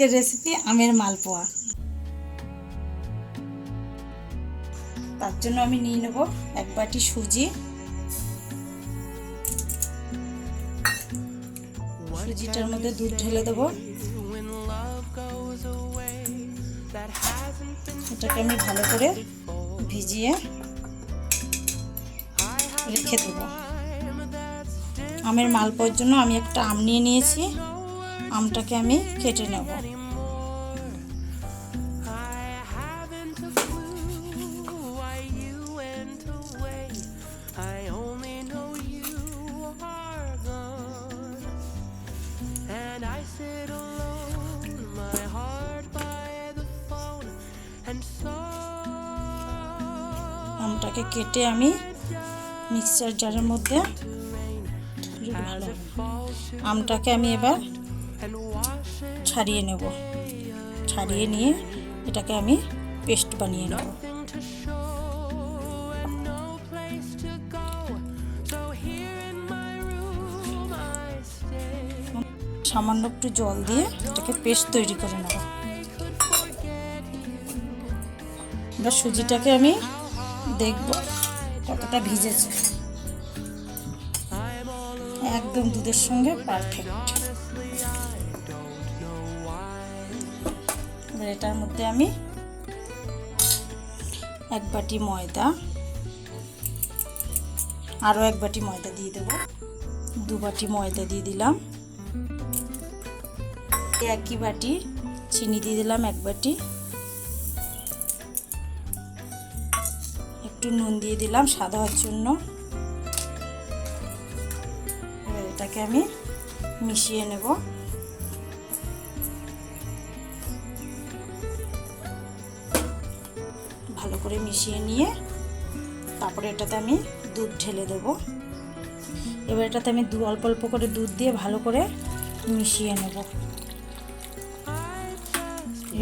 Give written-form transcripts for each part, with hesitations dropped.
আজকের রেসিপি আমের মালপোয়া। তার জন্য আমি নিয়ে নেব এক বাটি সুজি। সুজিটার মধ্যে দুধ ঢেলে দেবো। এটাকে আমি ভালো করে ভিজিয়ে রেখে দেবো। আমের মালপোয়ার জন্য আমি একটা আম নিয়ে নিয়েছি। আমটাকে আমি কেটে নেব। আমটাকে কেটে আমি মিক্সার জারের মধ্যে আমটাকে আমি এবার ছাড়িয়ে নেব। ছাড়িয়ে নিয়ে এটাকে আমি পেস্ট বানিয়ে নেব। সামান্য একটু জল দিয়ে এটাকে পেস্ট তৈরি করে নেব। এবার সুজিটাকে আমি দেখব কতটা ভিজেছে। একদম দুধের সঙ্গে পারফেক্ট। এবার এটার মধ্যে আমি এক বাটি ময়দা, আরও এক বাটি ময়দা দিয়ে দেবো। 2 বাটি ময়দা দিয়ে দিলাম। একই বাটি চিনি দিয়ে দিলাম 1 বাটি। একটু নুন দিয়ে দিলাম স্বাদ হওয়ার জন্য। এবার এটাকে আমি মিশিয়ে নেব। ভালো করে মিশিয়ে নিয়ে তারপরে এটাতে আমি দুধ ঢেলে দেব। এবার এটাতে আমি অল্প অল্প করে দুধ দিয়ে ভালো করে মিশিয়ে নেব।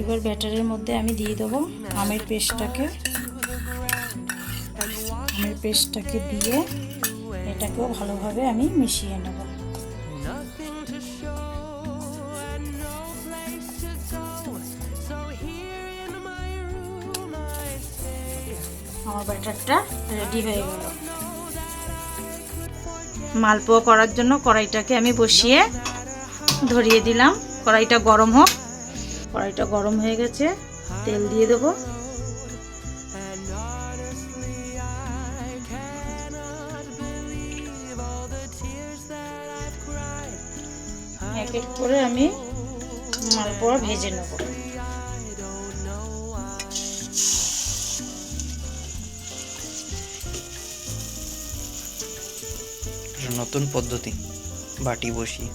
এবার ব্যাটারের মধ্যে আমি দিয়ে দেবো আমের পেস্টটাকে দিয়ে এটাকেও ভালোভাবে আমি মিশিয়ে নেব। আমার ব্যাটারটা রেডি হয়ে গেল। মালপোয়া করার জন্য কড়াইটাকে আমি বসিয়ে ধরিয়ে দিলাম। কড়াইটা গরম হোক। কড়াইটা গরম হয়ে গেছে। তেল দিয়ে দেবো। এক এক করে আমি মালপোয়া ভেজে নেব। নতুন পদ্ধতি, বাটি বসিয়ে।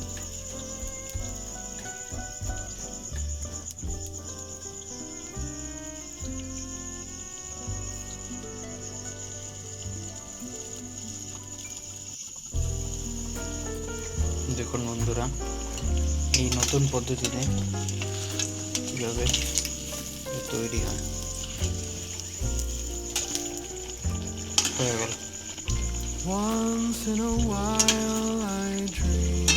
দেখুন বন্ধুরা, এই নতুন পদ্ধতিতে কীভাবে তৈরি হয়। হয়ে গেল। Once in a while I dream.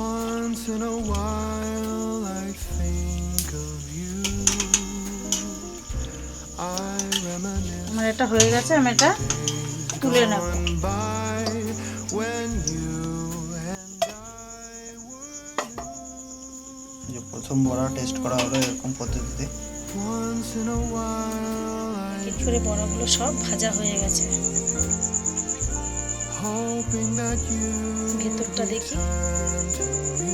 Once in a while I think of you. I reminisce. আমার এটা হয়ে গেছে। আমি এটা তুলে নেব। When you and I were যে প্রথম বড়া টেস্ট করা হলো এরকম পদ্ধতিতে। once in a while I এক করে বড়াগুলো সব ভাজা হয়ে গেছে। hoping that you ভেতরটা দেখি। turn to me.